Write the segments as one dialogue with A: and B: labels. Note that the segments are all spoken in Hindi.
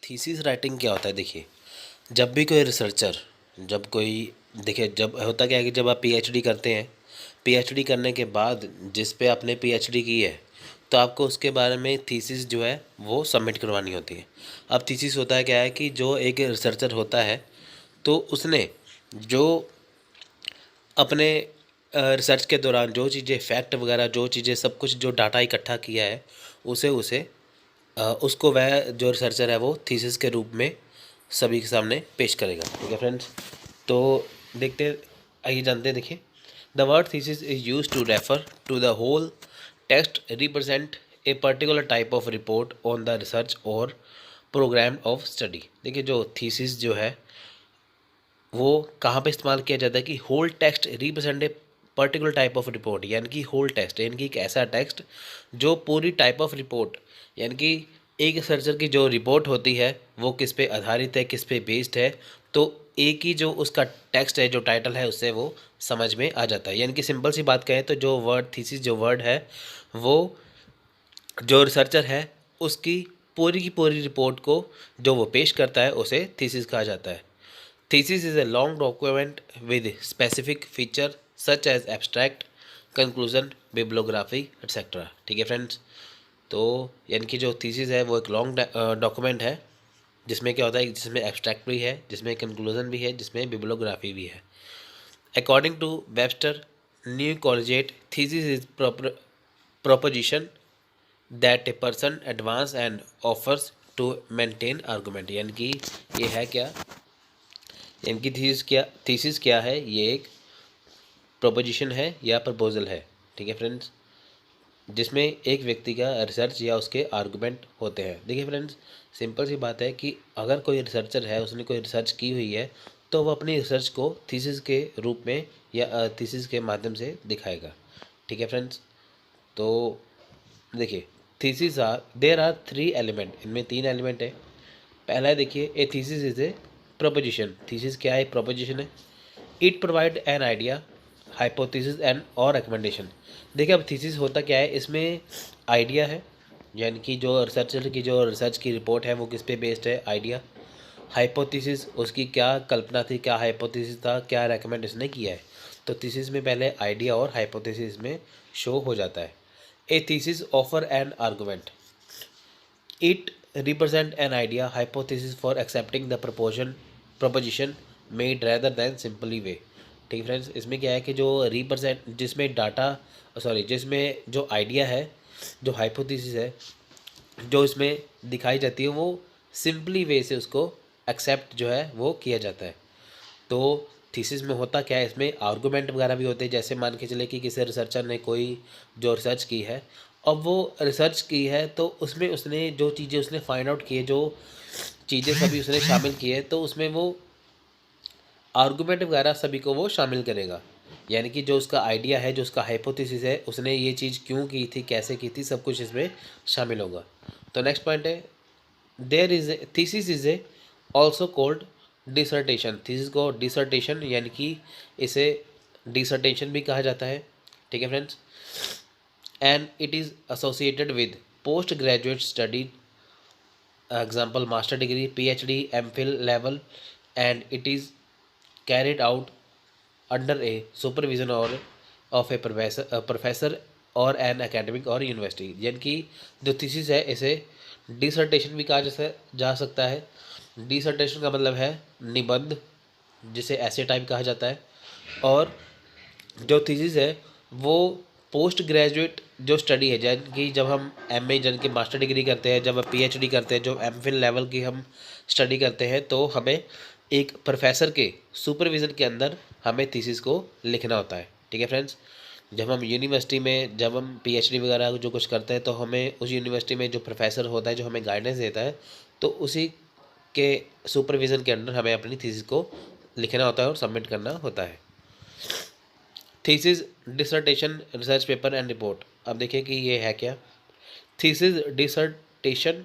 A: थीसिस राइटिंग क्या होता है? देखिए, जब भी कोई रिसर्चर, जब कोई देखिए, जब होता क्या है कि जब आप पीएचडी करते हैं, पीएचडी करने के बाद जिस पे आपने पीएचडी की है, तो आपको उसके बारे में थीसिस जो है वो सबमिट करवानी होती है। अब थीसिस होता है क्या है कि जो एक रिसर्चर होता है, तो उसने जो अपने रिसर्च के दौरान जो चीज़ें फैक्ट वगैरह, जो चीज़ें सब कुछ जो डाटा इकट्ठा किया है, उसे उसे उसको वह जो रिसर्चर है वो थीसिस के रूप में सभी के सामने पेश करेगा। ठीक है फ्रेंड्स, तो देखते आइए जानते हैं। देखिए, the word thesis is use to refer to the whole text represent a particular type of report on the research और प्रोग्राम ऑफ स्टडी। देखिए, जो थीसिस जो है वो कहाँ पे इस्तेमाल किया जाता है कि whole text represent a particular type of report, यानी कि होल टेक्स्ट यानी कि एक ऐसा टेक्स्ट जो पूरी टाइप ऑफ रिपोर्ट, यानी कि एक रिसर्चर की जो रिपोर्ट होती है वो किस पे आधारित है, किस पे बेस्ड है, तो एक ही जो उसका टेक्स्ट है, जो टाइटल है, उससे वो समझ में आ जाता है। यानी कि सिंपल सी बात कहें तो जो वर्ड थीसिस जो वर्ड है वो जो रिसर्चर है उसकी पूरी की पूरी रिपोर्ट को जो वो पेश करता है उसे थीसिस कहा जाता है। Thesis is a long document with specific feature such as abstract, conclusion, bibliography, etc. ठीक है फ्रेंड्स, तो यानी कि जो थीसिस है वो एक लॉन्ग डॉक्यूमेंट है जिसमें क्या होता है, जिसमें एब्स्ट्रैक्ट भी है, जिसमें कंक्लूजन भी है, जिसमें बिब्लोग्राफी भी है। According to Webster new collegiate, thesis is proposition that a person advance and offers to maintain argument। यानी कि ये है क्या, इनकी थीसिस क्या है, ये एक प्रोपोजिशन है या प्रपोजल है। ठीक है फ्रेंड्स, जिसमें एक व्यक्ति का रिसर्च या उसके आर्गूमेंट होते हैं। देखिए फ्रेंड्स, सिंपल सी बात है कि अगर कोई रिसर्चर है, उसने कोई रिसर्च की हुई है, तो वह अपनी रिसर्च को थीसिस के रूप में या थीसिस के माध्यम से दिखाएगा। ठीक है फ्रेंड्स, तो देखिए, थीसिस देर आर 3 एलिमेंट, इनमें 3 एलिमेंट है। पहला है, देखिए, a thesis is a proposition. Thesis क्या है? प्रोपोजिशन है। It provide an idea, hypothesis and और रिकमेंडेशन। देखिए, अब थीसिस होता क्या है, इसमें आइडिया है, यानी कि जो रिसर्चर की जो रिसर्च की रिपोर्ट है वो किस पे बेस्ड है, आइडिया। हाइपोथेसिस, उसकी क्या कल्पना थी, क्या हाइपोथेसिस था, क्या रेकमेंड इसने किया है। तो थीसिस में पहले आइडिया और हाइपोथेसिस में शो हो जाता है। A thesis offer an argument, it represent an idea hypothesis for accepting the proposition made rather than simply way. ठीक है फ्रेंड्स, इसमें क्या है कि जो रिप्रेजेंट, जिसमें डाटा, सॉरी, जिसमें जो आइडिया है, जो हाइपोथेसिस है, जो इसमें दिखाई जाती है, वो सिंपली वे से उसको एक्सेप्ट जो है वो किया जाता है। तो थीसिस में होता क्या है, इसमें आर्गूमेंट वगैरह भी होते हैं। जैसे मान के चले कि किसी रिसर्चर ने कोई जो रिसर्च की है, अब वो रिसर्च की है तो उसमें उसने जो चीज़ें उसने फाइंड आउट की है, जो चीज़ें सभी उसने शामिल की है, तो उसमें वो आर्गूमेंट वगैरह सभी को वो शामिल करेगा। यानी कि जो उसका आइडिया है, जो उसका हाइपोथेसिस है, उसने ये चीज़ क्यों की थी, कैसे की थी, सब कुछ इसमें शामिल होगा। तो नेक्स्ट पॉइंट है, there is a thesis is a also called dissertation. Thesis को डिसर्टेशन यानी कि इसे डिसर्टेशन भी कहा जाता है। ठीक है friends, and it is associated with post graduate study, example master degree, PhD, MPhil level, and it is carried out under a supervision or of a professor or an academic or university। यानी कि जो थीसिस है इसे डिसर्टेशन भी कहा जा सकता है। डिसर्टेशन का मतलब है निबंध, जिसे ऐसे टाइप कहा जाता है। और जो थीसिस है वो पोस्ट ग्रेजुएट जो स्टडी है, यानी कि जब हम एमए यानी कि मास्टर डिग्री करते हैं, जब हम पीएचडी करते हैं, जो एमफिल लेवल की हम स्टडी करते हैं, तो हमें एक प्रोफेसर के सुपरविज़न के अंदर हमें थीसिस को लिखना होता है। ठीक है फ्रेंड्स, जब हम यूनिवर्सिटी में, जब हम पीएचडी वगैरह जो कुछ करते हैं, तो हमें उस यूनिवर्सिटी में जो प्रोफेसर होता है, जो हमें गाइडेंस देता है, तो उसी के सुपरविज़न के अंदर हमें अपनी थीसिस को लिखना होता है और सबमिट करना होता है। Thesis, dissertation, research paper and report. अब देखिए कि ये है क्या। Thesis, dissertation,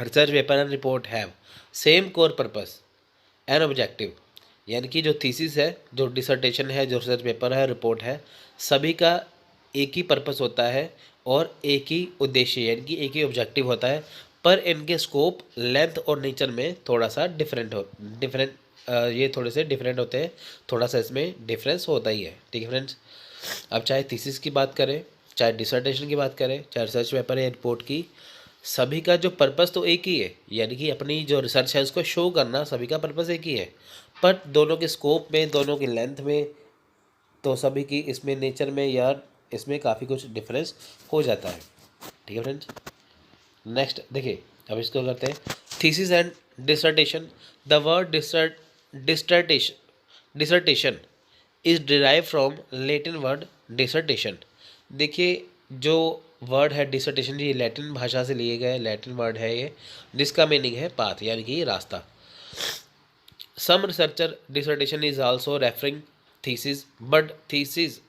A: research paper and report have same core purpose and objective. यानी कि जो थीसिस है, जो डिसर्टेशन है, जो रिसर्च पेपर है, रिपोर्ट है, सभी का एक ही पर्पस होता है और एक ही उद्देश्य, यानी कि एक ही ऑब्जेक्टिव होता है। पर इनके स्कोप, लेंथ और नेचर में थोड़ा सा डिफरेंट ये थोड़े से डिफरेंट होते हैं, थोड़ा सा इसमें डिफरेंस होता ही है। ठीक है फ्रेंड्स। अब चाहे थीसिस की बात करें, चाहे डिसर्टेशन की बात करें, चाहे रिसर्च पेपर या रिपोर्ट की, सभी का जो पर्पस तो एक ही है, यानी कि अपनी जो रिसर्च है उसको शो करना, सभी का पर्पस एक ही है। पर दोनों के स्कोप में, दोनों की लेंथ में, तो सभी की इसमें नेचर में या इसमें काफ़ी कुछ डिफरेंस हो जाता है। ठीक है फ्रेंड्स। नेक्स्ट देखिए, अब इसको करते हैं thesis and dissertation. The word dissertation is derive from Latin word dissertation. देखिए जो वर्ड है डिसर्टेशन, ये लैटिन भाषा से लिए गए लैटिन वर्ड है ये, जिसका मीनिंग है पाथ, यानी कि रास्ता। Some researcher dissertation is also referring thesis, but thesis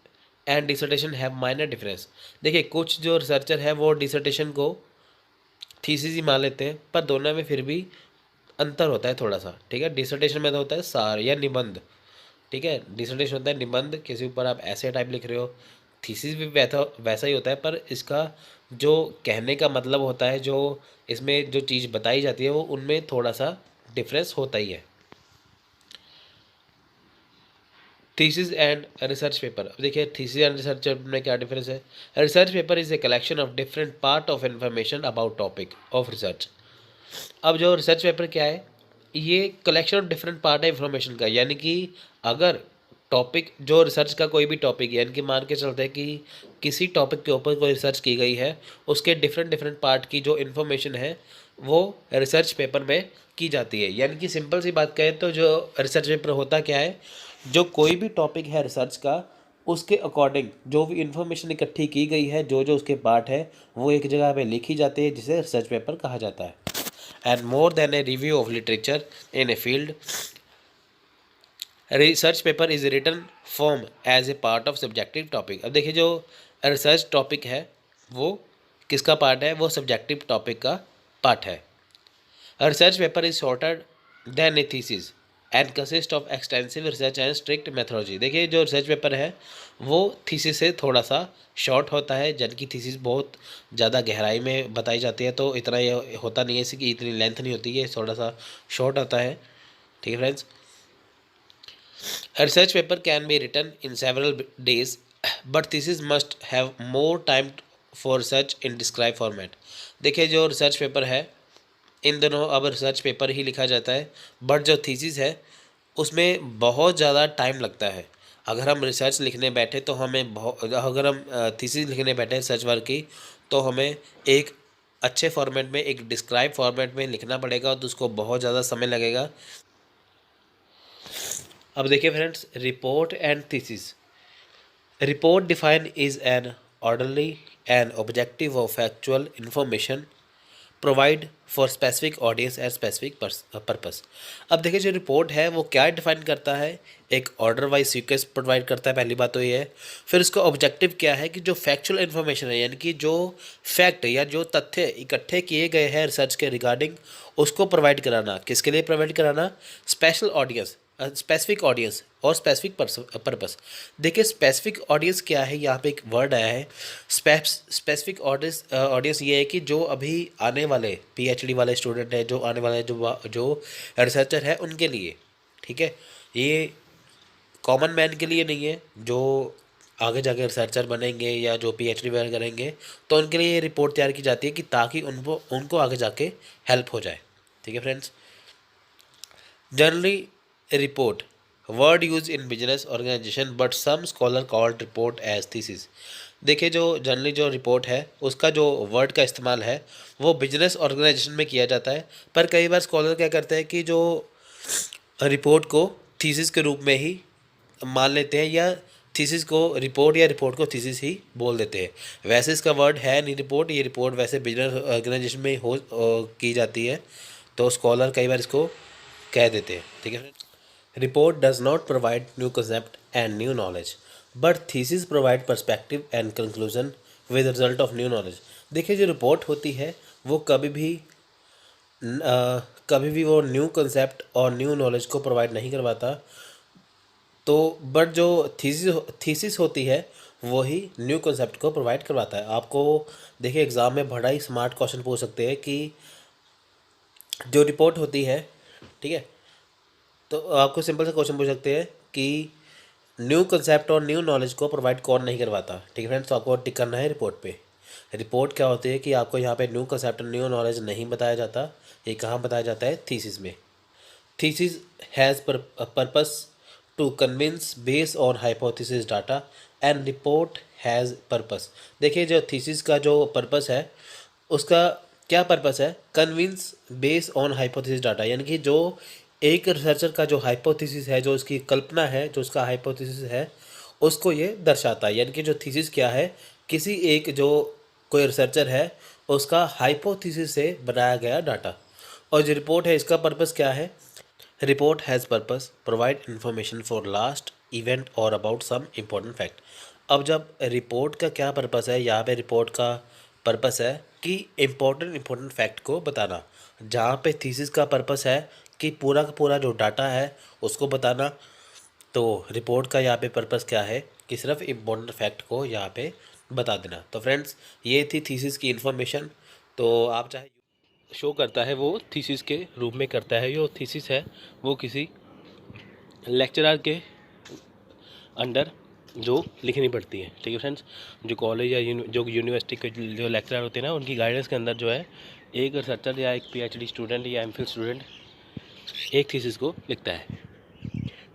A: and dissertation have minor difference. देखिए कुछ जो रिसर्चर है वो डिसर्टेशन को थीसिस ही मान लेते हैं, पर दोनों में फिर भी अंतर होता है थोड़ा सा। ठीक है। डिसर्टेशन में तो होता है सार या निबंध। ठीक है। डिसर्टेशन होता है निबंध, किसी ऊपर आप ऐसे टाइप लिख रहे हो। थीसिस भी वैसा ही होता है, पर इसका जो कहने का मतलब होता है, जो इसमें जो चीज़ बताई जाती है, वो उनमें थोड़ा सा डिफरेंस होता ही है। Thesis and research paper. अब देखिए थीसिस एंड रिसर्च पेपर में क्या डिफरेंस है। Research paper is a collection of different part of information about topic of research. अब जो रिसर्च पेपर क्या है, ये कलेक्शन ऑफ डिफरेंट पार्ट है इंफॉर्मेशन का, यानी कि अगर टॉपिक जो रिसर्च का कोई भी टॉपिक, यानी कि मान के चलते हैं कि किसी टॉपिक के ऊपर कोई रिसर्च की गई है, उसके डिफरेंट डिफरेंट पार्ट की जो इन्फॉर्मेशन है वो रिसर्च पेपर में की जाती है। यानी कि सिंपल सी बात कहें तो जो रिसर्च पेपर होता क्या है, जो कोई भी टॉपिक है रिसर्च का, उसके अकॉर्डिंग जो भी इन्फॉर्मेशन इकट्ठी की गई है, जो जो उसके पार्ट है, वो एक जगह पे लिखी जाती है, जिसे रिसर्च पेपर कहा जाता है। And more than a review of literature in a field, research paper is written form as a part of subjective topic। अब देखिए जो रिसर्च टॉपिक है वो किसका पार्ट है, वो सब्जेक्टिव टॉपिक का पार्ट है। Research paper is shorter than A thesis and consist of extensive research and strict methodology. देखिए जो रिसर्च पेपर है वो थीसिस से थोड़ा सा शॉर्ट होता है, जबकि थीसिस बहुत ज़्यादा गहराई में बताई जाती है, तो इतना ये होता नहीं है, इसकी इतनी लेंथ नहीं होती है, थोड़ा सा शॉर्ट होता है। ठीक है friends. Research paper can be written in several days, but thesis must have more time for research in describe format. देखिए जो रिसर्च पेपर है, इन दोनों अब रिसर्च पेपर ही लिखा जाता है, बट जो थीसिस है उसमें बहुत ज़्यादा टाइम लगता है। अगर हम रिसर्च लिखने बैठे तो हमें अगर हम थीसिस लिखने बैठे रिसर्च वर्क की, तो हमें एक अच्छे फॉर्मेट में, एक डिस्क्राइब फॉर्मेट में लिखना पड़ेगा, तो उसको बहुत ज़्यादा समय लगेगा। अब देखिए friends, report and thesis. Report define is an orderly and objective of factual information provide for specific audience and specific purpose. अब देखिए जो रिपोर्ट है वो क्या डिफाइन करता है, एक ऑर्डर वाइज सीक्वेंस प्रोवाइड करता है, पहली बात तो ये है। फिर इसका ऑब्जेक्टिव क्या है, कि जो फैक्चुअल इन्फॉर्मेशन है, यानी कि जो फैक्ट या जो तथ्य इकट्ठे किए गए हैं रिसर्च के रिगार्डिंग, उसको प्रोवाइड कराना। किसके लिए प्रोवाइड कराना, स्पेशल ऑडियंस, स्पेसिफिक ऑडियंस और स्पेसिफिक पर्पस। देखिए स्पेसिफिक ऑडियंस क्या है, यहाँ पे एक वर्ड आया है स्पेसिफिक ऑडियंस। ऑडियंस ये है कि जो अभी आने वाले पीएचडी वाले स्टूडेंट हैं, जो आने वाले जो रिसर्चर है उनके लिए। ठीक है। ये कॉमन मैन के लिए नहीं है, जो आगे जाके रिसर्चर बनेंगे या जो पीएचडी वगैरह करेंगे, तो उनके लिए ये रिपोर्ट तैयार की जाती है कि ताकि उनको आगे जाके हेल्प हो जाए। ठीक है friends. Generally report word use in business organization, but some scholar called report as thesis. देखिए जो जनरली जो रिपोर्ट है उसका जो वर्ड का इस्तेमाल है वो बिजनेस ऑर्गेनाइजेशन में किया जाता है, पर कई बार स्कॉलर क्या करते हैं कि जो रिपोर्ट को थीसिस के रूप में ही मान लेते हैं, या थीसिस को रिपोर्ट या रिपोर्ट को थीसिस ही बोल देते हैं। वैसे इसका वर्ड है नहीं रिपोर्ट, ये रिपोर्ट वैसे बिजनेस ऑर्गेनाइजेशन में की जाती है, तो स्कॉलर कई बार इसको कह देते हैं। ठीक है। Report does not provide new concept and new knowledge, but thesis provide perspective and conclusion with result of new knowledge. देखिए जो रिपोर्ट होती है वो कभी भी वो न्यू कंसेप्ट और न्यू नॉलेज को प्रोवाइड नहीं करवाता, तो बट जो थीसिस होती है वही न्यू कंसेप्ट को प्रोवाइड करवाता है। आपको देखिए एग्ज़ाम में बड़ा ही स्मार्ट क्वेश्चन पूछ सकते हैं कि जो रिपोर्ट होती है, ठीक है, तो आपको सिंपल सा क्वेश्चन पूछ सकते हैं कि न्यू कंसेप्ट और न्यू नॉलेज को प्रोवाइड कौन नहीं करवाता। ठीक है फ्रेंड्स, तो आपको टिक करना है रिपोर्ट पे। रिपोर्ट क्या होती है कि आपको यहाँ पे न्यू कंसेप्ट और न्यू नॉलेज नहीं बताया जाता। ये कहाँ बताया जाता है? थीसिस में। Thesis has purpose to convince base on hypothesis data and report has purpose. देखिए, जो थीसिस का जो पर्पस है उसका क्या पर्पस है? Convince base on hypothesis data, यानी कि जो एक रिसर्चर का जो हाइपोथेसिस है, जो उसकी कल्पना है, जो उसका हाइपोथेसिस है, उसको ये दर्शाता है। यानी कि जो थीसिस क्या है? किसी एक जो कोई रिसर्चर है उसका हाइपोथेसिस से बनाया गया डाटा। और जो रिपोर्ट है इसका पर्पस क्या है? Report has purpose provide information for last event और अबाउट सम इम्पोर्टेंट फैक्ट। अब जब रिपोर्ट का क्या पर्पस है, यहाँ पे रिपोर्ट का पर्पस है कि इम्पोर्टेंट फैक्ट को बताना। जहाँ पे थीसिस का पर्पस है कि पूरा का पूरा जो डाटा है उसको बताना, तो रिपोर्ट का यहाँ पे पर्पस क्या है कि सिर्फ इम्पोर्टेंट फैक्ट को यहाँ पे बता देना। तो फ्रेंड्स, ये थी थीसिस की इन्फॉर्मेशन। तो आप चाहे शो करता है वो थीसिस के रूप में करता है। जो थीसिस है वो किसी लेक्चरर के अंडर जो लिखनी पड़ती है। ठीक है फ्रेंड्स, जो कॉलेज या जो यूनिवर्सिटी के जो लेक्चरर होते हैं ना, उनकी गाइडेंस के अंदर जो है एक रिसर्चर या एक पीएचडी स्टूडेंट या एमफिल स्टूडेंट एक थीसिस को लिखता है।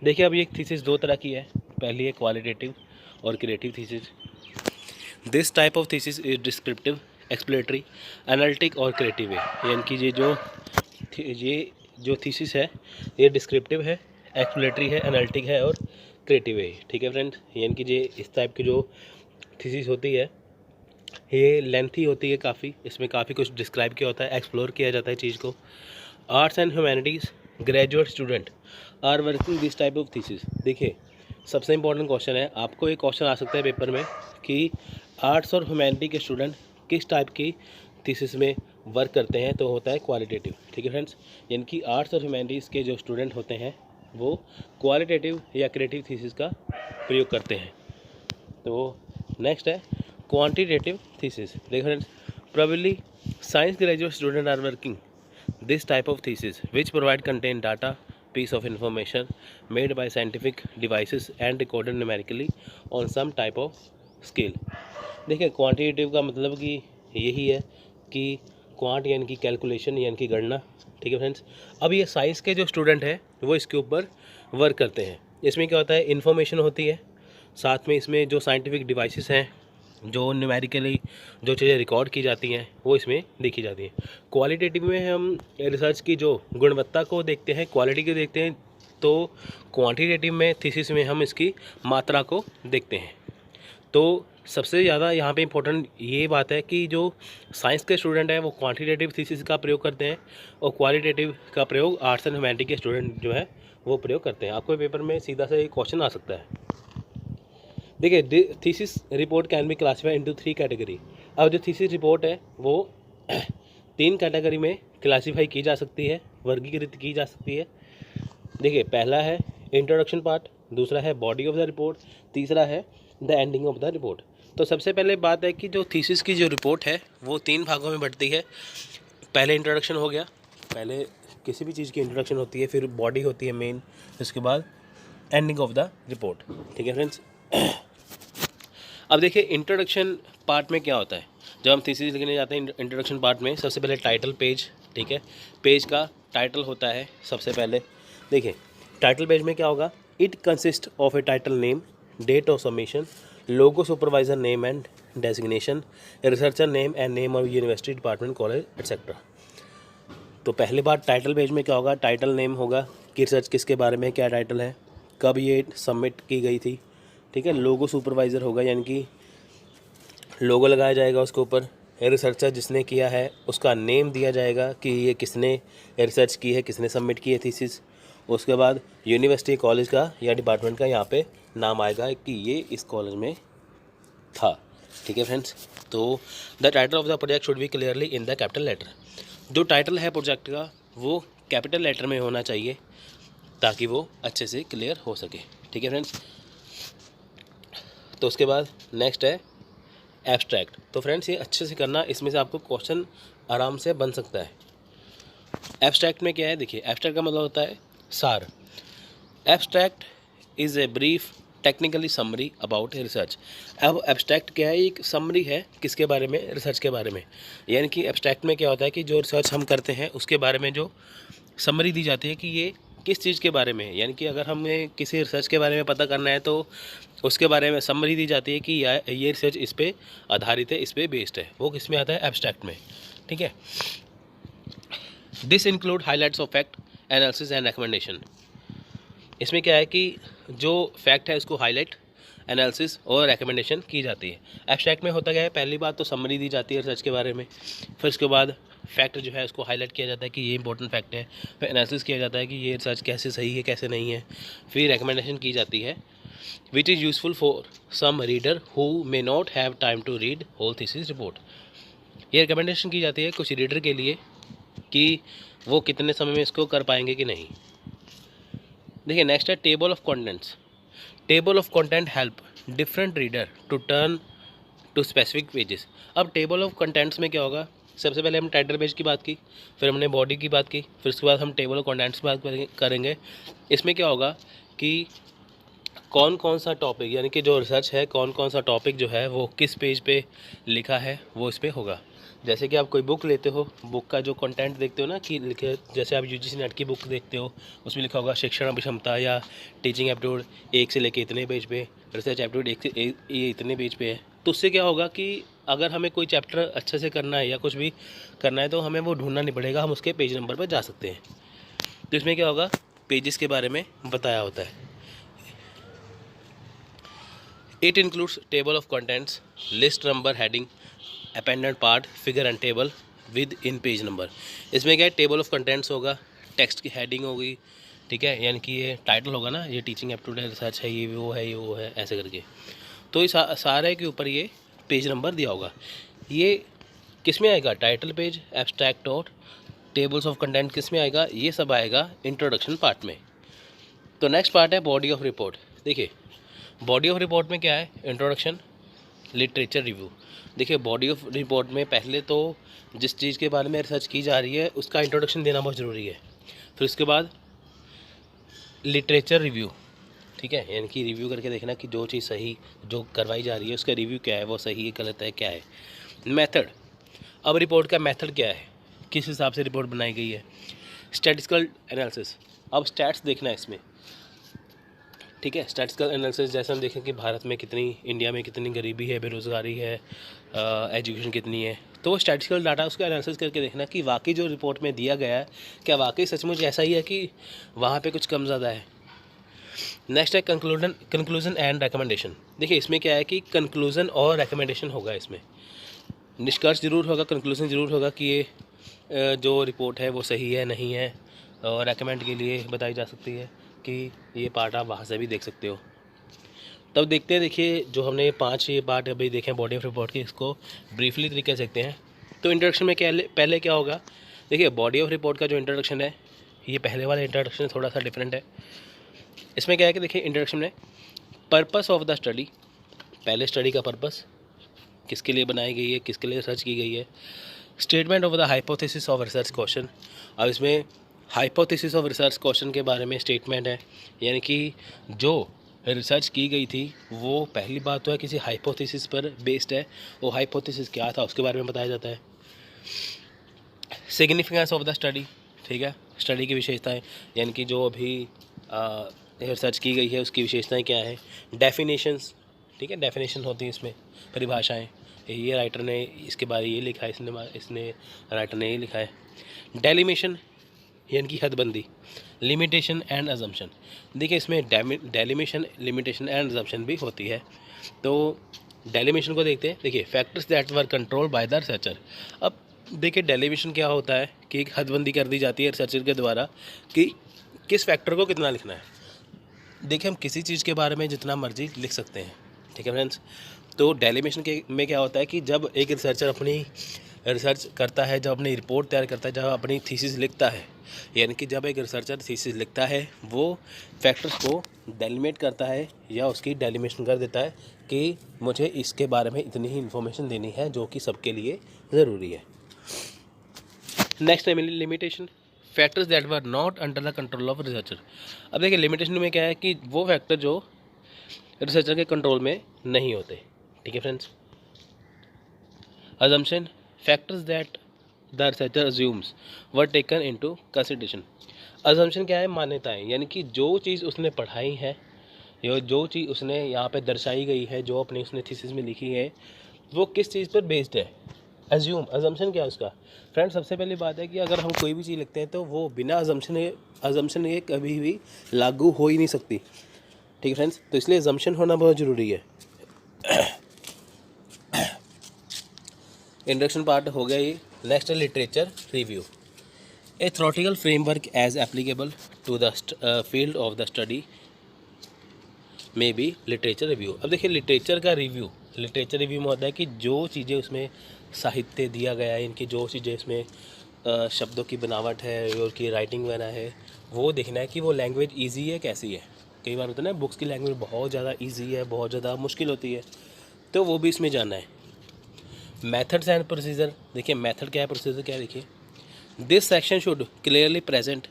A: देखिए, अब ये थीसिस दो तरह की है। पहली है क्वालिटेटिव और creative thesis. This type of thesis is descriptive, exploratory, analytic और क्रिएटिव है। यानी कि ये जो थीसिस है ये डिस्क्रिप्टिव है, एक्सप्लेटरी है, एनालिटिक है और क्रिएटिव है। ठीक है फ्रेंड्स, यानी कि ये इस टाइप की जो थीसिस होती है ये लेंथी होती है काफ़ी। इसमें काफ़ी कुछ डिस्क्राइब किया होता है, एक्सप्लोर किया जाता है चीज़ को। Arts and humanities graduate student are working this type of thesis. देखिए, सबसे इंपॉर्टेंट क्वेश्चन है, आपको एक क्वेश्चन आ सकता है पेपर में कि आर्ट्स और ह्यूमैनिटी के स्टूडेंट किस टाइप की थीसिस में वर्क करते हैं, तो होता है क्वालिटेटिव। ठीक है फ्रेंड्स, यानी कि आर्ट्स और ह्यूमैनिटीज़ के जो स्टूडेंट होते हैं वो क्वालिटेटिव या क्रिएटिव थीसिस का प्रयोग करते हैं। तो नेक्स्ट है क्वांटिटेटिव थीसिस। देखो friends, probably science graduate student are working this type of thesis which provide contain data piece of information made by scientific devices and recorded numerically on some type of scale। देखिए, क्वांटिटेटिव का मतलब कि यही है कि क्वांट यानी कि कैलकुलेशन यानी कि गणना। ठीक है फ्रेंड्स, अब ये साइंस के जो स्टूडेंट हैं वो इसके ऊपर वर्क करते हैं। इसमें क्या होता है? इन्फॉर्मेशन होती है, साथ में इसमें जो साइंटिफिक डिवाइसेस हैं, जो न्यूमेरिकली जो चीज़ें रिकॉर्ड की जाती हैं वो इसमें देखी जाती हैं। क्वालिटेटिव में हम रिसर्च की जो गुणवत्ता को देखते हैं, क्वालिटी को देखते हैं, तो क्वांटिटेटिव में थीसिस में हम इसकी मात्रा को देखते हैं। तो सबसे ज़्यादा यहाँ पे इम्पोर्टेंट ये बात है कि जो साइंस के स्टूडेंट हैं वो क्वांटिटेटिव थीसिस का प्रयोग करते हैं और क्वालिटेटिव का प्रयोग आर्ट्स एंड ह्यूमैनिटी के स्टूडेंट जो है वो प्रयोग करते हैं। आपको पेपर में सीधा सा एक क्वेश्चन आ सकता है। देखिए, thesis report can be classified into 3 category. अब जो थीसिस रिपोर्ट है वो 3 कैटेगरी में क्लासीफाई की जा सकती है, वर्गीकृत की जा सकती है। देखिए, पहला है इंट्रोडक्शन पार्ट, दूसरा है बॉडी ऑफ द रिपोर्ट, तीसरा है the ending of the report. तो सबसे पहले बात है कि जो थीसिस की जो रिपोर्ट है वो 3 भागों में बढ़ती है। पहले इंट्रोडक्शन हो गया, पहले किसी भी चीज़ की इंट्रोडक्शन होती है, फिर बॉडी होती है मेन, उसके बाद एंडिंग ऑफ द रिपोर्ट। ठीक है फ्रेंड्स, अब देखिए इंट्रोडक्शन पार्ट में क्या होता है। जब हम थीसिस लिखने जाते हैं इंट्रोडक्शन पार्ट में सबसे पहले टाइटल पेज, ठीक है, पेज का टाइटल होता है सबसे पहले। देखिए, टाइटल पेज में क्या होगा? It consist of a title name, date of submission, logo supervisor name and designation, researcher name and name of university department college etcetera. तो पहले बार टाइटल पेज में क्या होगा? टाइटल नेम होगा कि रिसर्च किसके बारे में, क्या टाइटल है, कब ये सबमिट की गई थी। ठीक है, लोगो सुपरवाइज़र होगा यानी कि लोगो लगाया जाएगा उसके ऊपर। रिसर्चर जिसने किया है उसका नेम दिया जाएगा कि ये किसने रिसर्च की है, किसने सबमिट की है थीसिस। उसके बाद यूनिवर्सिटी कॉलेज का या डिपार्टमेंट का यहाँ पे नाम आएगा कि ये इस कॉलेज में था। ठीक है फ्रेंड्स, तो the title of the project should be clearly in the capital letter. जो टाइटल है प्रोजेक्ट का वो कैपिटल लेटर में होना चाहिए ताकि वो अच्छे से क्लियर हो सके। ठीक है फ्रेंड्स, तो उसके बाद नेक्स्ट है एब्स्ट्रैक्ट। तो फ्रेंड्स, ये अच्छे से करना, इसमें से आपको क्वेश्चन आराम से बन सकता है। एब्स्ट्रैक्ट में क्या है, देखिए एब्स्ट्रैक्ट का मतलब होता है सार। Abstract is a brief technically summary about research. अब एब्स्ट्रैक्ट क्या है, एक समरी है किसके बारे में, रिसर्च के बारे में। यानी कि एब्स्ट्रैक्ट में क्या होता है कि जो रिसर्च हम करते हैं उसके बारे में जो समरी दी जाती है कि ये किस चीज़ के बारे में है। यानी कि अगर हमें किसी रिसर्च के बारे में पता करना है तो उसके बारे में समरी दी जाती है कि ये रिसर्च इस पे आधारित है, इस पे बेस्ड है। वो किस में आता है, एब्स्ट्रैक्ट में। ठीक है। This include highlights of fact, analysis and recommendation. इसमें क्या है कि जो फैक्ट है उसको हाईलाइट, एनालिसिस और रिकमेंडेशन की जाती है। एब्स्ट्रैक्ट में होता क्या है, पहली बात तो समरी दी जाती है रिसर्च के बारे में, फिर उसके बाद फैक्ट जो है उसको हाईलाइट किया जाता है कि ये इंपॉर्टेंट फैक्ट है, फिर एनालिसिस किया जाता है कि ये रिसर्च कैसे सही है कैसे नहीं है, फिर रिकमेंडेशन की जाती है which is useful for some reader who may not have time to read whole thesis report. ये रिकमेंडेशन की जाती है कुछ रीडर के लिए कि वो कितने समय में इसको कर पाएंगे कि नहीं। देखिए नेक्स्ट है table of contents. Table of content help different reader to turn to specific pages. अब टेबल ऑफ कंटेंट्स में क्या होगा, सबसे पहले हम टाइटल पेज की बात की, फिर हमने बॉडी की बात की, फिर उसके बाद हम टेबल ऑफ कंटेंट्स की बात करेंगे। इसमें क्या होगा कि कौन कौन सा टॉपिक, यानी कि जो रिसर्च है कौन कौन सा टॉपिक जो है वो किस पेज पे लिखा है वो इस पर होगा। जैसे कि आप कोई बुक लेते हो, बुक का जो कंटेंट देखते हो ना कि लिखे, जैसे आप यूजीसी नेट की बुक देखते हो उसमें लिखा होगा शिक्षण अभिक्षमता या टीचिंग एप्टीट्यूड 1 से लेके इतने पेज पे, रिसर्च एप्टीट्यूड 1 से ये इतने पेज पे है। तो उससे क्या होगा कि अगर हमें कोई चैप्टर अच्छे से करना है या कुछ भी करना है तो हमें वो ढूंढना नहीं पड़ेगा, हम उसके पेज नंबर पर जा सकते हैं। तो इसमें क्या होगा, पेजेस के बारे में बताया होता है। It includes table of contents, list number, heading, appendant part, figure and table within page number. इसमें क्या है, टेबल ऑफ कंटेंट्स होगा, टेक्स्ट की हेडिंग होगी, ठीक है, यानी कि ये टाइटल होगा ना, ये टीचिंग एप्टीट्यूड रिसर्च है, ये वो है, ये वो है, ऐसे करके। तो इस सारे के ऊपर ये पेज नंबर दिया होगा। ये किस में आएगा, टाइटल पेज, एब्स्ट्रैक्ट और टेबल्स ऑफ कंटेंट किस में आएगा, ये सब आएगा इंट्रोडक्शन पार्ट में। तो नेक्स्ट पार्ट है बॉडी ऑफ रिपोर्ट। देखिए बॉडी ऑफ रिपोर्ट में क्या है, इंट्रोडक्शन, लिटरेचर रिव्यू। देखिए बॉडी ऑफ रिपोर्ट में पहले तो जिस चीज़ के बारे में रिसर्च की जा रही है उसका इंट्रोडक्शन देना बहुत ज़रूरी है, फिर उसके बाद लिटरेचर रिव्यू, ठीक है, यानी कि रिव्यू करके देखना कि जो चीज़ सही जो करवाई जा रही है उसका रिव्यू क्या है, वो सही है गलत है क्या है। मेथड, अब रिपोर्ट का मेथड क्या है, किस हिसाब से रिपोर्ट बनाई गई है। स्टैटिस्टिकल एनालिसिस, अब स्टैट्स देखना है इसमें, ठीक है, स्टैटिस्टिकल एनालिसिस जैसे हम देखें कि भारत में कितनी, इंडिया में कितनी गरीबी है, बेरोज़गारी है, एजुकेशन कितनी है, तो वो स्टैटिस्टिकल डाटा उसका एनालिसिस करके देखना कि वाकई जो रिपोर्ट में दिया गया है क्या वाकई सचमुच ऐसा ही है कि वहाँ पे कुछ कम ज़्यादा है। नेक्स्ट है कंक्लूजन एंड रिकमेंडेशन। देखिए इसमें क्या है कि कंक्लूजन और रिकमेंडेशन होगा, इसमें निष्कर्ष जरूर होगा, कंक्लूजन जरूर होगा कि ये जो रिपोर्ट है वो सही है नहीं है, और रेकमेंड के लिए बताई जा सकती है कि ये पार्ट आप वहाँ से भी देख सकते हो। तब देखते हैं, देखिए जो हमने 5 ये पार्ट अभी देखे हैं बॉडी ऑफ रिपोर्ट के, इसको ब्रीफली तरीके से देखते हैं। तो इंट्रोडक्शन में क्या पहले क्या होगा, देखिए बॉडी ऑफ रिपोर्ट का जो इंट्रोडक्शन है, ये पहले वाला इंट्रोडक्शन थोड़ा सा डिफरेंट है। इसमें क्या है कि देखिए इंट्रोडक्शन में पर्पस ऑफ द स्टडी, पहले स्टडी का पर्पस किसके लिए बनाई गई है, किसके लिए रिसर्च की गई है। Statement of the hypothesis of research question, अब इसमें हाइपोथेसिस ऑफ रिसर्च क्वेश्चन के बारे में स्टेटमेंट है, यानी कि जो रिसर्च की गई थी वो पहली बात तो है किसी हाइपोथेसिस पर बेस्ड है, वो हाइपोथेसिस क्या था उसके बारे में बताया जाता है। सिग्निफिकेंस ऑफ द स्टडी, ठीक है, स्टडी की विशेषताएं, यानी कि जो अभी रिसर्च की गई है उसकी विशेषताएं क्या है। डेफिनेशंस, ठीक है, डेफिनेशन होती है इसमें, परिभाषाएं, ये राइटर ने इसके बारे ये लिखा है, इसने राइटर ने ये लिखा है। डेलिमिशन यानी कि हदबंदी। लिमिटेशन एंड अजम्पशन, देखिए इसमें डेलिमिशन, लिमिटेशन एंड अजम्पशन भी होती है। तो डेलिमिशन को देखते हैं, देखिए factors that were control by the researcher. अब देखिए डेलिमिशन क्या होता है कि एक हदबंदी कर दी जाती है रिसर्चर के द्वारा कि किस फैक्टर को कितना लिखना है। देखिए हम किसी चीज़ के बारे में जितना मर्जी लिख सकते हैं, ठीक है फ्रेंड्स। तो डेलिमिशन के में क्या होता है कि जब एक रिसर्चर अपनी रिसर्च करता है, जब अपनी रिपोर्ट तैयार करता है, जब अपनी थीसिस लिखता है, यानी कि जब एक रिसर्चर थीसिस लिखता है वो फैक्टर्स को डेलिमिट करता है या उसकी डेलिमिशन कर देता है कि मुझे इसके बारे में इतनी ही इन्फॉर्मेशन देनी है जो कि सबके लिए ज़रूरी है। नेक्स्ट है limitation, factors that were not under the control of researcher. अब देखिए लिमिटेशन में क्या है कि वो फैक्टर जो रिसर्चर के कंट्रोल में नहीं होते। ठीक है friends. Assumption, factors that the researcher assumes were taken into consideration. Assumption क्या है, मान्यताएं, यानी कि जो चीज़ उसने पढ़ाई है या जो चीज़ उसने यहाँ पे दर्शाई गई है, जो अपनी उसने थीसिस में लिखी है, वो किस चीज़ पर बेस्ड है। अज्यूम, अजम्पशन क्या है उसका। फ्रेंड्स सबसे पहली बात है कि अगर हम कोई भी चीज़ लिखते हैं तो वो बिना अजम्पशन के कभी भी लागू हो ही नहीं सकती। ठीक है फ्रेंड्स, तो इसलिए अजम्पशन होना बहुत ज़रूरी है। इंट्रोडक्शन पार्ट हो गया ये। नेक्स्ट है literature review, a theoretical framework as applicable to the field of the study में बी लिटरेचर रिव्यू। अब देखिए लिटरेचर रिव्यू में होता है कि जो चीज़ें उसमें साहित्य दिया गया है, इनकी जो चीज़ें इसमें शब्दों की बनावट है और की राइटिंग वगैरह है, वो देखना है कि वो लैंग्वेज इजी है कैसी है। कई बार होता है ना बुक्स की लैंग्वेज बहुत ज़्यादा इजी है, बहुत ज़्यादा मुश्किल होती है, तो वो भी इसमें जानना है। मेथड्स एंड प्रोसीजर, देखिए मेथड क्या है, प्रोसीजर क्या है। देखिए this section should clearly present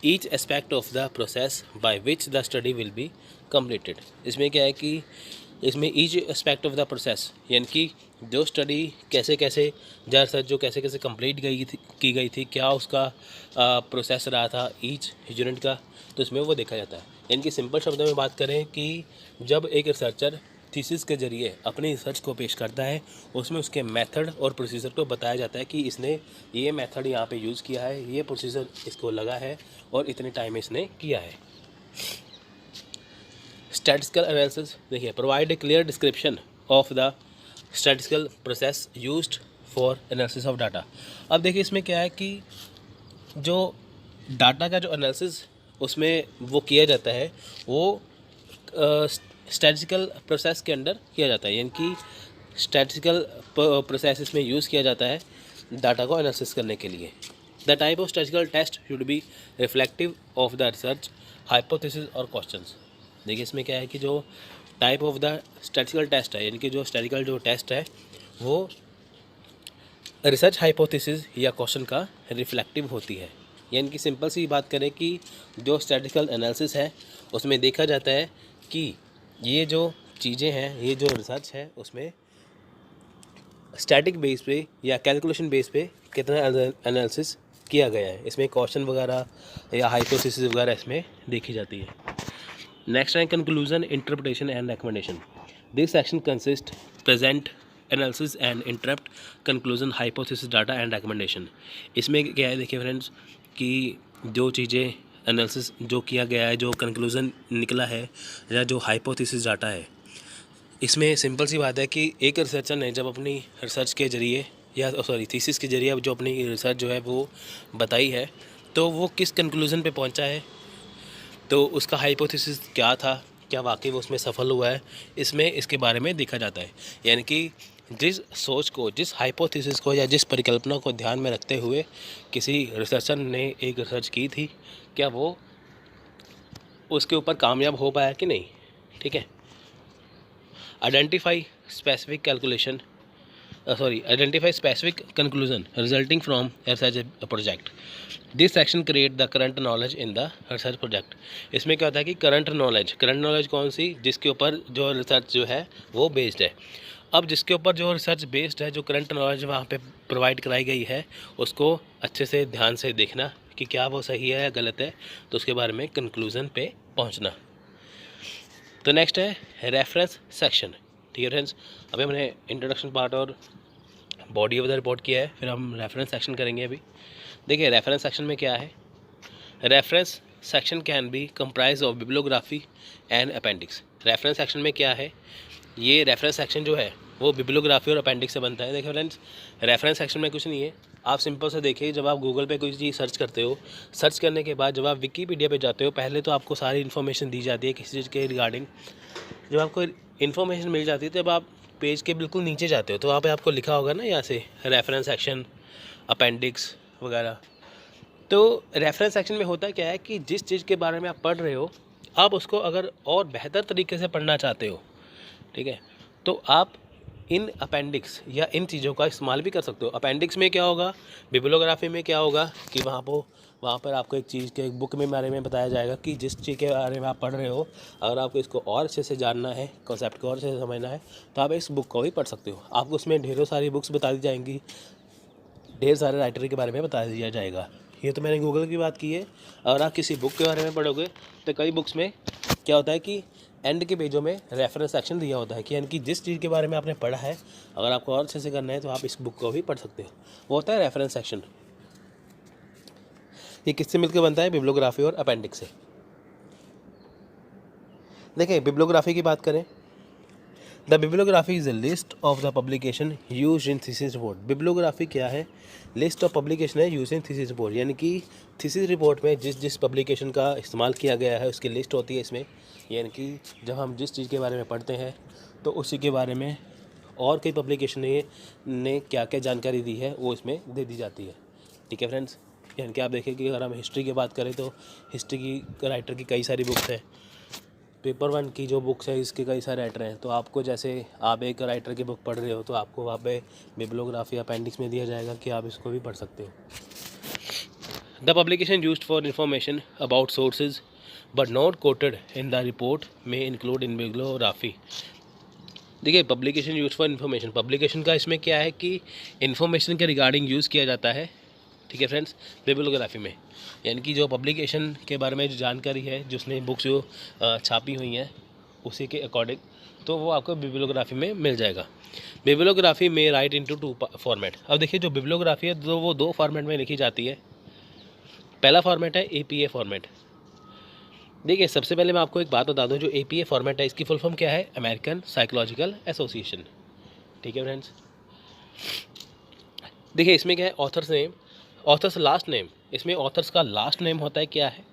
A: each aspect of the process by which the study will be completed. इसमें क्या है कि इसमें each aspect of the process, यानी कि जो स्टडी कैसे कैसे रिसर्च जो कैसे कैसे कंप्लीट की गई थी, क्या उसका प्रोसेस रहा था ईच यूनिट का, तो इसमें वो देखा जाता है। यानी कि सिंपल शब्दों में बात करें कि जब एक रिसर्चर थीसिस के ज़रिए अपनी रिसर्च को पेश करता है, उसमें उसके मेथड और प्रोसीजर को बताया जाता है कि इसने ये मेथड यहाँ पे यूज़ किया है, ये प्रोसीजर इसको लगा है और इतने टाइम में इसने किया है। स्टैटिस्टिकल एनालिसिस, देखिए provide a clear description of the statistical process used for analysis of data. अब देखिए इसमें क्या है कि जो डाटा का जो एनालिसिस उसमें वो किया जाता है, वो स्टैटिस्टिकल प्रोसेस के अंडर किया जाता है, यानी कि स्टैटिस्टिकल प्रोसेस इसमें यूज़ किया जाता है डाटा को एनालिसिस करने के लिए। The type of statistical test should be reflective of the research hypothesis और क्वेश्चंस। देखिए इसमें क्या है कि जो type of the statistical test है, यानी कि जो स्टैटिस्टिकल जो टेस्ट है वो रिसर्च हाइपोथेसिस या क्वेश्चन का रिफ्लेक्टिव होती है। यानी कि सिंपल सी बात करें कि जो स्टैटिस्टिकल एनालिसिस है उसमें देखा जाता है कि ये जो चीज़ें हैं, ये जो रिसर्च है उसमें स्टैटिक बेस पे या कैलकुलेशन बेस पे कितना एनालिसिस किया गया है, इसमें क्वेश्चन वगैरह या हाइपोथेसिस वगैरह इसमें देखी जाती है। नेक्स्ट है conclusion, interpretation and recommendation. This section consist present analysis and interrupt conclusion hypothesis data and recommendation. इसमें क्या है देखिए फ्रेंड्स कि जो चीज़ें एनालिसिस जो किया गया है, जो कंक्लूजन निकला है या जो हाइपोथेसिस डाटा है, इसमें सिंपल सी बात है कि एक रिसर्चर ने जब अपनी रिसर्च के ज़रिए या थीसिस के ज़रिए जो अपनी रिसर्च जो है वो बताई है, तो वो किस कंक्लूजन पे पहुंचा है, तो उसका हाइपोथेसिस क्या था, क्या वाकई वो उसमें सफल हुआ है, इसमें इसके बारे में देखा जाता है। यानी कि जिस सोच को, जिस हाइपोथेसिस को या जिस परिकल्पना को ध्यान में रखते हुए किसी रिसर्चर ने एक रिसर्च की थी, क्या वो उसके ऊपर कामयाब हो पाया कि नहीं। ठीक है। Identify specific conclusion resulting from research project. This section create the current knowledge in the research project. इसमें क्या होता है कि करंट नॉलेज कौन सी, जिसके ऊपर जो रिसर्च जो है वो बेस्ड है। अब जिसके ऊपर जो रिसर्च बेस्ड है, जो करंट नॉलेज वहाँ पे प्रोवाइड कराई गई है, उसको अच्छे से ध्यान से देखना कि क्या वो सही है या गलत है, तो उसके बारे में कंक्लूजन पे पहुँचना। तो नेक्स्ट है रेफरेंस सेक्शन। ठीक है फ्रेंड्स, अभी हमने इंट्रोडक्शन पार्ट और बॉडी ऑफ द रिपोर्ट किया है, फिर हम रेफरेंस सेक्शन करेंगे। अभी देखिए रेफरेंस सेक्शन में क्या है। Reference section can be comprise of bibliography and appendix. Reference section में क्या है, ये रेफरेंस सेक्शन जो है वो बिब्लियोग्राफी और अपेंडिक्स से बनता है। देखिए फ्रेंड्स, रेफरेंस सेक्शन में कुछ नहीं है, आप सिंपल से देखिए, जब आप गूगल पे कोई चीज़ सर्च करते हो, सर्च करने के बाद जब आप विकीपीडिया पे जाते हो, पहले तो आपको सारी इन्फॉर्मेशन दी जाती है किसी चीज़ के रिगार्डिंग। जब आपको इन्फॉर्मेशन मिल जाती है, तब आप पेज के बिल्कुल नीचे जाते हो, तो वहाँ पे आपको लिखा होगा ना यहाँ से रेफरेंस सेक्शन, अपेंडिक्स वगैरह। तो रेफरेंस सेक्शन में होता क्या है कि जिस चीज़ के बारे में आप पढ़ रहे हो, आप उसको अगर और बेहतर तरीके से पढ़ना चाहते हो, ठीक है, तो आप इन अपेंडिक्स या इन चीज़ों का इस्तेमाल भी कर सकते हो। अपेंडिक्स में क्या होगा, बिब्लियोग्राफी में क्या होगा कि वहाँ पर आपको एक चीज़ के एक बुक में बारे में बताया जाएगा कि जिस चीज़ के बारे में आप पढ़ रहे हो, अगर आपको इसको और अच्छे से जानना है, कॉन्सेप्ट को और अच्छे से समझना है, तो आप इस बुक को भी पढ़ सकते हो। आपको उसमें ढेरों सारी बुक्स बता दी जाएंगी, ढेर सारे राइटर के बारे में बता दिया जाएगा। ये तो मैंने गूगल की बात की है। अगर आप किसी बुक के बारे में पढ़ोगे तो कई बुक्स में क्या होता है कि एंड के पेजों में रेफरेंस सेक्शन दिया होता है कि यानी कि जिस चीज़ के बारे में आपने पढ़ा है, अगर आपको और अच्छे से करना है तो आप इस बुक को भी पढ़ सकते हो। वो होता है रेफरेंस सेक्शन। ये किससे मिलकर बनता है, बिब्लियोग्राफी और अपेंडिक्स से। देखिए बिब्लियोग्राफी की बात करें, the bibliography is a list of the publication use in thesis report. Bibliography क्या है, लिस्ट ऑफ पब्लिकेशन है यूज इन थीसिस रिपोर्ट, यानी कि थीसिस रिपोर्ट में जिस जिस पब्लिकेशन का इस्तेमाल किया गया है उसकी लिस्ट होती है इसमें। यानी कि जब हम जिस चीज़ के बारे में पढ़ते हैं तो उसी के बारे में और कई पब्लिकेशन ने क्या क्या जानकारी दी है वो इसमें दे दी जाती है। ठीक है फ्रेंड्स, यानी कि आप देखें कि अगर हम हिस्ट्री की बात करें तो हिस्ट्री की राइटर की कई सारी बुक्स हैं। पेपर वन की जो बुक्स है इसके कई सारे राइटर हैं, तो आपको जैसे आप एक राइटर की बुक पढ़ रहे हो तो आपको वहाँ पे बिब्लियोग्राफी अपेंडिक्स में दिया जाएगा कि आप इसको भी पढ़ सकते हो। The publication used for information about sources but not quoted in the report में इंक्लूड इन बिब्लियोग्राफी। देखिए publication use for information, publication का इसमें क्या है कि इन्फॉर्मेशन के रिगार्डिंग यूज़ किया जाता है। ठीक है फ्रेंड्स, बिब्लियोग्राफी में यानी कि जो पब्लिकेशन के बारे में जो जानकारी है, जिसने बुक्स जो छापी हुई हैं उसी के अकॉर्डिंग, तो वो आपको बिब्लियोग्राफी में मिल जाएगा। बिब्लियोग्राफी में राइट इनटू टू फॉर्मेट। अब देखिए जो बिब्लियोग्राफी है तो वो दो फॉर्मेट में लिखी जाती है। पहला फॉर्मेट है APA फॉर्मेट। देखिए सबसे पहले मैं आपको एक बात बता दूं, जो APA फॉर्मेट है इसकी फुल फॉर्म क्या है, अमेरिकन साइकोलॉजिकल एसोसिएशन। ठीक है फ्रेंड्स, देखिए इसमें क्या है, author's name, authors last name, इसमें ऑथर्स का लास्ट नेम होता है क्या है,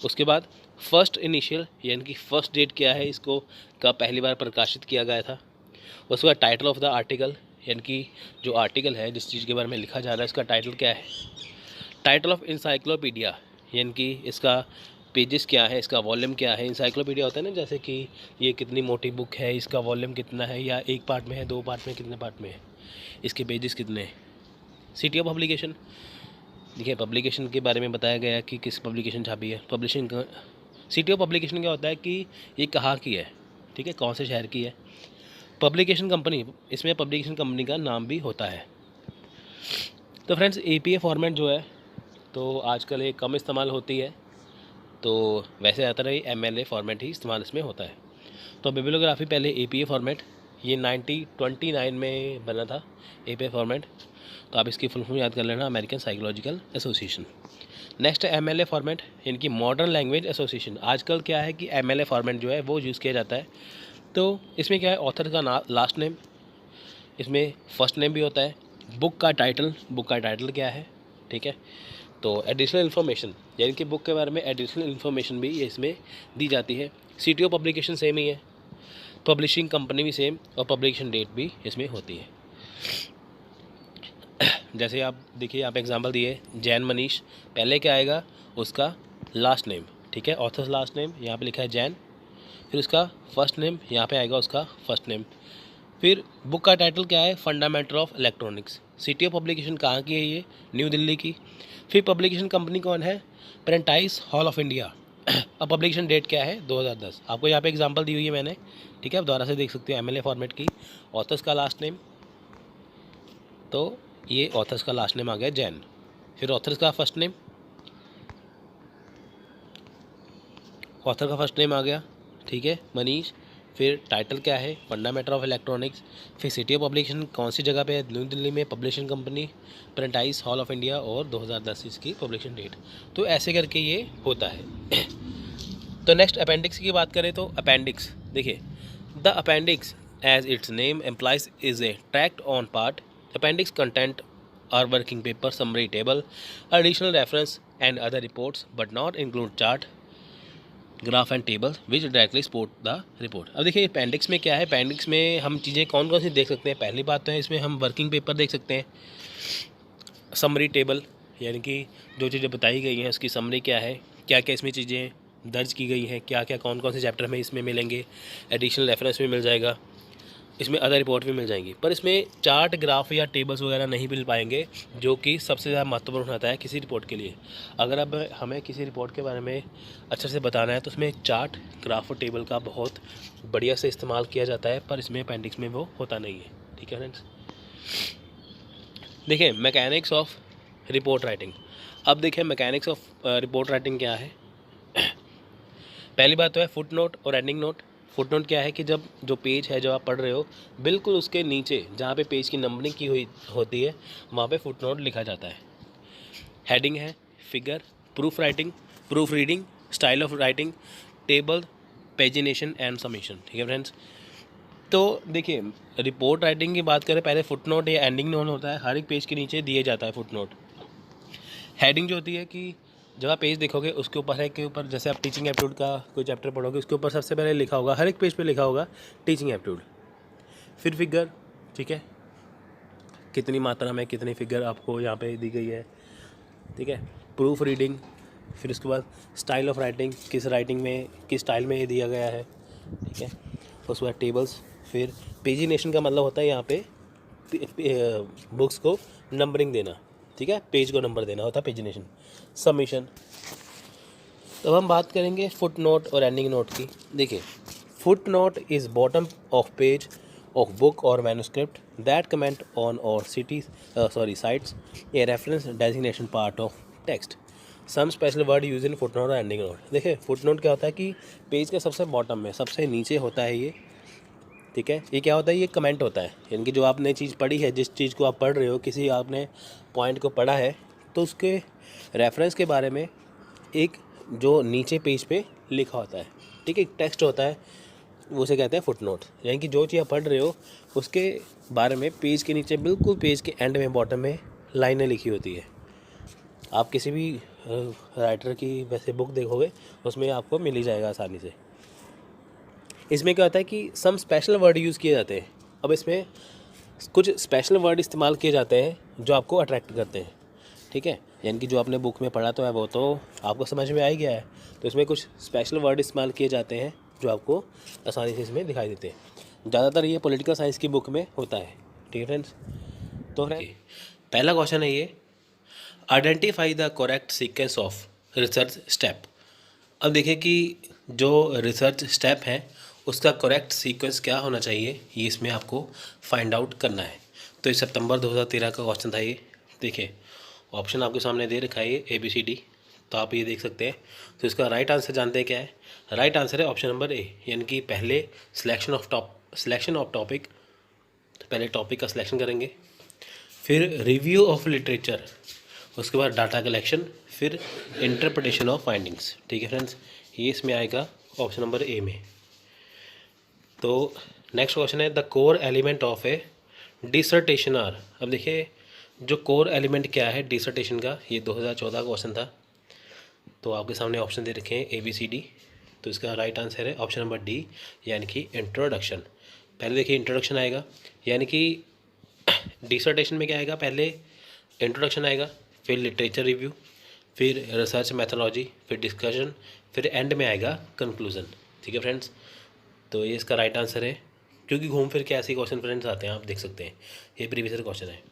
A: उसके बाद फर्स्ट इनिशियल यानी कि फर्स्ट डेट क्या है, इसको कब पहली बार प्रकाशित किया गया था, उसके बाद टाइटल ऑफ द आर्टिकल यानी कि जो आर्टिकल है जिस चीज़ के बारे में लिखा जा रहा है इसका टाइटल क्या है, टाइटल ऑफ इंसाइक्लोपीडिया यानी कि इसका पेजेस क्या है, इसका वॉल्यूम क्या है। इंसाइक्लोपीडिया होता है ना, जैसे कि ये कितनी मोटी बुक है, इसका वॉल्यूम कितना है, या एक पार्ट में है, दो पार्ट में, कितने पार्ट में है, इसके पेजेस कितने हैं। सिटी ऑफ पब्लिकेशन, देखिए पब्लिकेशन के बारे में बताया गया कि किस पब्लिकेशन छापी है। पब्लिशिंग सिटी ऑफ पब्लिकेशन क्या होता है कि ये कहाँ की है, ठीक है, कौन से शहर की है। पब्लिकेशन कंपनी, इसमें पब्लिकेशन कंपनी का नाम भी होता है। तो फ्रेंड्स APA फॉर्मेट जो है तो आजकल ये कम इस्तेमाल होती है, तो वैसे ज़्यादातर ये MLA फॉर्मेट ही इस्तेमाल इसमें होता है। तो बिब्लियोग्राफी पहले APA फॉर्मेट, ये 1929 में बना था APA फॉर्मेट, तो आप इसकी फुल फॉर्म याद कर लेना, अमेरिकन साइकोलॉजिकल एसोसिएशन। नेक्स्ट है MLA फॉर्मेट, इनकी मॉडर्न लैंग्वेज एसोसिएशन। आजकल क्या है कि MLA फॉर्मेट जो है वो यूज़ किया जाता है। तो इसमें क्या है, ऑथर का लास्ट नेम, इसमें फर्स्ट नेम भी होता है, बुक का टाइटल क्या है, ठीक है। तो एडिशनल इन्फॉर्मेशन यानी कि बुक के बारे में एडिशनल इन्फॉर्मेशन भी इसमें दी जाती है। सिटी ऑफ पब्लिकेशन सेम ही है, पब्लिशिंग कंपनी भी सेम, और पब्लिकेशन डेट भी इसमें होती है। जैसे आप देखिए, आप एग्जांपल दिए, जैन मनीष, पहले क्या आएगा, उसका लास्ट नेम, ठीक है, ऑथर्स लास्ट नेम यहाँ पे लिखा है जैन, फिर उसका फर्स्ट नेम यहाँ पे आएगा, उसका फर्स्ट नेम। फिर बुक का टाइटल क्या है, fundamental of electronics. City of publication कहाँ की है, ये न्यू दिल्ली की। फिर पब्लिकेशन कंपनी कौन है, प्रेंटाइज हॉल ऑफ इंडिया। अब पब्लिकेशन डेट क्या है, 2010। आपको यहाँ पे एग्जांपल दी हुई है मैंने, ठीक है, आप दोबारा से देख सकते हो, MLA फॉर्मेट की। ऑथर्स का लास्ट नेम, तो ये ऑथर्स का लास्ट नेम आ गया जैन, फिर ऑथर्स का फर्स्ट नेम, ऑथर का फर्स्ट नेम आ गया, ठीक है, मनीष। फिर टाइटल क्या है, फंडामेंटल ऑफ इलेक्ट्रॉनिक्स। फिर सिटी ऑफ पब्लिकेशन कौन सी जगह पे है, न्यू दिल्ली में, publishing company Prentice Hall of India, और 2010 इसकी पब्लिशिंग डेट। तो ऐसे करके ये होता है। तो नेक्स्ट अपेंडिक्स की बात करें तो अपेंडिक्स, देखिए the appendix as its name implies is a tract on part. Appendix content are working paper, summary table, additional reference and other reports but not include chart, graph and table which directly support the report. अब देखिए अपेंडिक्स में क्या है, अपेंडिक्स में हम चीज़ें कौन कौन सी देख सकते हैं। पहली बात तो है इसमें हम वर्किंग पेपर देख सकते हैं, समरी टेबल यानी कि जो चीज़ें बताई गई हैं उसकी समरी क्या है, क्या क्या इसमें चीज़ें दर्ज की गई हैं, क्या क्या कौन कौन से चैप्टर में इसमें मिलेंगे, एडिशनल रेफरेंस में मिल जाएगा,
B: इसमें अदर रिपोर्ट भी मिल जाएंगी, पर इसमें चार्ट, ग्राफ या टेबल्स वगैरह नहीं मिल पाएंगे, जो कि सबसे ज़्यादा महत्वपूर्ण होता है किसी रिपोर्ट के लिए। अगर अब हमें किसी रिपोर्ट के बारे में अच्छे से बताना है तो उसमें चार्ट, ग्राफ और टेबल का बहुत बढ़िया से इस्तेमाल किया जाता है, पर इसमें अपेंडिक्स में वो होता नहीं है। ठीक है फ्रेंड्स, देखिए मैकेनिक्स ऑफ रिपोर्ट राइटिंग। अब देखिए मैकेनिक्स ऑफ रिपोर्ट राइटिंग क्या है। पहली बात तो है फुट नोट और एंडिंग नोट। फुट नोट क्या है कि जब जो पेज है जो आप पढ़ रहे हो, बिल्कुल उसके नीचे जहाँ पे पेज की नंबरिंग की हुई होती है वहाँ पे फुट नोट लिखा जाता है। हेडिंग है, figure, proof reading, style of writing, table, pagination and summation. ठीक है फ्रेंड्स, तो देखिए रिपोर्ट राइटिंग की बात करें, पहले फुट नोट या एंडिंग नोट होता है, हर एक पेज के नीचे दिए जाता है फुट नोट। हेडिंग जो होती है कि जब आप पेज देखोगे उसके ऊपर है के ऊपर, जैसे आप टीचिंग एप्टीट्यूड का कोई चैप्टर पढ़ोगे उसके ऊपर सबसे पहले लिखा होगा, हर एक पेज पे लिखा होगा टीचिंग एप्टीट्यूड। फिर फिगर, ठीक है, कितनी मात्रा में कितनी फिगर आपको यहाँ पे दी गई है। ठीक है, प्रूफ रीडिंग, फिर उसके बाद स्टाइल ऑफ राइटिंग, किस राइटिंग में किस स्टाइल में ये दिया गया है। ठीक है, उसके बाद टेबल्स, फिर पेजिनेशन का मतलब होता है यहाँ पे बुक्स को नंबरिंग देना। ठीक है, पेज को नंबर देना होता है पेजिनेशन। सबमिशन, तब हम बात करेंगे फुट नोट और एंडिंग नोट की। देखिए footnote is bottom of page of book और मैन्युस्क्रिप्ट दैट कमेंट ऑन और cites a reference designation part of text. Some special word use in footnote और एंडिंग नोट। देखिए फुट नोट क्या होता है कि पेज के सबसे बॉटम में सबसे नीचे होता है ये। ठीक है, ये क्या होता है, ये कमेंट होता है, यानी कि जो आपने चीज़ पढ़ी है, जिस चीज़ को आप पढ़ रहे हो, किसी आपने पॉइंट को पढ़ा है, तो उसके रेफरेंस के बारे में एक जो नीचे पेज पे लिखा होता है। ठीक है, एक टेक्स्ट होता है, वो उसे कहते हैं फुट नोट। यानी कि जो चीज़ आप पढ़ रहे हो उसके बारे में पेज के नीचे, बिल्कुल पेज के एंड में, बॉटम में लाइनें लिखी होती है। आप किसी भी राइटर की वैसे बुक देखोगे उसमें आपको मिल ही जाएगा आसानी से। इसमें क्या होता है कि सम स्पेशल वर्ड यूज़ किए जाते हैं। अब इसमें कुछ स्पेशल वर्ड इस्तेमाल किए जाते हैं जो आपको अट्रैक्ट करते हैं। ठीक है, यानी कि जो आपने बुक में पढ़ा तो है वो तो आपको समझ में आ ही गया है, तो इसमें कुछ स्पेशल वर्ड इस्तेमाल किए जाते हैं जो आपको आसानी से इसमें दिखाई देते हैं। ज़्यादातर ये पॉलिटिकल साइंस की बुक में होता है। ठीक है फ्रेंड्स, तो पहला क्वेश्चन है ये, identify the correct sequence of research step. अब देखिए कि जो रिसर्च स्टेप है उसका करेक्ट सीक्वेंस क्या होना चाहिए, ये इसमें आपको फाइंड आउट करना है। तो ये सितंबर 2013 का क्वेश्चन था ये। देखिए ऑप्शन आपके सामने दे रखा है ये ABCD, तो आप ये देख सकते हैं। तो इसका राइट आंसर जानते हैं क्या है, राइट आंसर है ऑप्शन नंबर A, यानी कि पहले सिलेक्शन ऑफ टॉपिक, तो पहले टॉपिक का सिलेक्शन करेंगे, फिर रिव्यू ऑफ लिटरेचर, उसके बाद डाटा कलेक्शन, फिर इंटरप्रिटेशन ऑफ फाइंडिंग्स। ठीक है फ्रेंड्स, ये इसमें आएगा ऑप्शन नंबर A में। तो नेक्स्ट क्वेश्चन है the core element of a dissertation are. अब देखिए जो कोर एलिमेंट क्या है डिसर्टेशन का, ये 2014 का क्वेश्चन था। तो आपके सामने ऑप्शन दे रखे हैं ABCD, तो इसका राइट आंसर है ऑप्शन नंबर D, यानी कि इंट्रोडक्शन। पहले देखिए इंट्रोडक्शन आएगा, यानी कि डिसर्टेशन में क्या आएगा, पहले इंट्रोडक्शन आएगा, फिर लिटरेचर रिव्यू, फिर रिसर्च मैथोलॉजी, फिर डिस्कशन, फिर एंड में आएगा कंक्लूजन। ठीक है फ्रेंड्स, तो ये इसका राइट आंसर है, क्योंकि घूम फिर के ऐसे क्वेश्चन फ्रेंड्स आते हैं, आप देख सकते हैं, ये प्रीवियस क्वेश्चन है।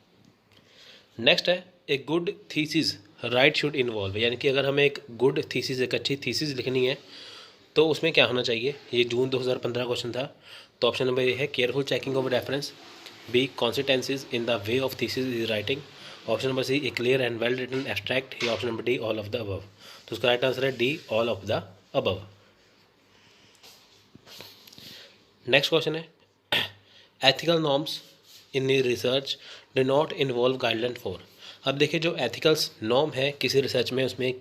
B: नेक्स्ट है a good thesis right should involve, यानी कि अगर हमें एक गुड थीसिस, एक अच्छी थीसिस लिखनी है तो उसमें क्या होना चाहिए, ये जून 2015 क्वेश्चन था। तो ऑप्शन नंबर ए है careful checking of reference, B consistencies in the way of thesis is writing, option number C a clear and well written abstract, या option number D all of the above. तो उसका राइट आंसर है D all of the above. Next question है ethical norms in research do not involve guideline for. अब देखिए जो एथिकल्स नॉर्म है किसी रिसर्च में, उसमें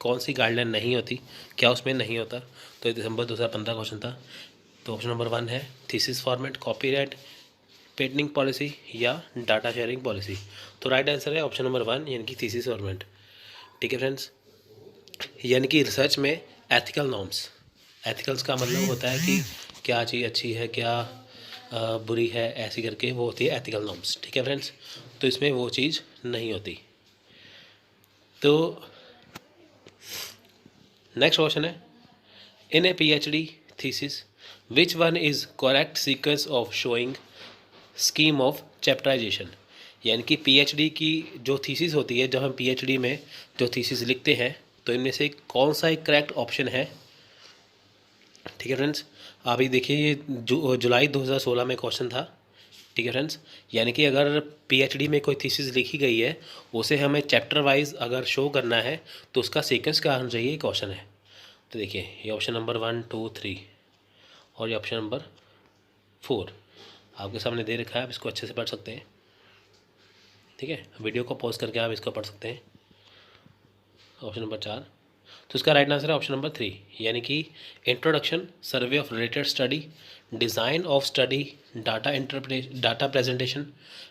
B: कौन सी गाइडलाइन नहीं होती, क्या उसमें नहीं होता। तो दिसंबर 2015 क्वेश्चन था। तो ऑप्शन नंबर 1 है thesis format, copyright, patenting policy या डाटा शेयरिंग पॉलिसी। तो राइट आंसर है ऑप्शन नंबर 1, यानी कि थीसिस फॉर्मेट। ठीक है फ्रेंड्स, यानी कि रिसर्च में एथिकल नॉर्म्स, एथिकल्स का मतलब होता है कि क्या चीज़ अच्छी है, क्या बुरी है, ऐसी करके वो होती है एथिकल नॉर्म्स। ठीक है फ्रेंड्स, तो इसमें वो चीज़ नहीं होती। तो नेक्स्ट क्वेश्चन है इन ए PhD thesis which one is correct sequence of showing scheme of chapterisation, यानी कि पीएचडी की जो थीसिस होती है, जब हम पीएचडी में जो थीसिस लिखते हैं तो इनमें से कौन सा एक करेक्ट ऑप्शन है। ठीक है फ्रेंड्स, अभी देखिए ये जुलाई 2016 में क्वेश्चन था। ठीक है फ्रेंड्स, यानी कि अगर पीएचडी में कोई थीसिस लिखी गई है उसे हमें चैप्टर वाइज अगर शो करना है तो उसका सीक्वेंस क्या होना चाहिए, क्वेश्चन है। तो देखिए ये ऑप्शन नंबर 1, 2, 3 और ये ऑप्शन नंबर 4 आपके सामने दे रखा है, आप इसको अच्छे से पढ़ सकते हैं। ठीक है, वीडियो को पॉज करके आप इसको पढ़ सकते हैं। ऑप्शन नंबर 4, तो इसका राइट आंसर है ऑप्शन नंबर 3, यानी कि introduction, survey of related study, design of study, data presentation,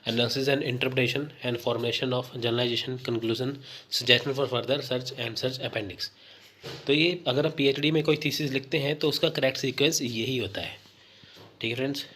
B: analysis and interpretation and formation of generalization, conclusion, suggestion for further search and search appendix. तो ये अगर आप पीएचडी में कोई थीसिस लिखते हैं तो उसका करेक्ट सीक्वेंस यही होता है। ठीक है फ्रेंड्स।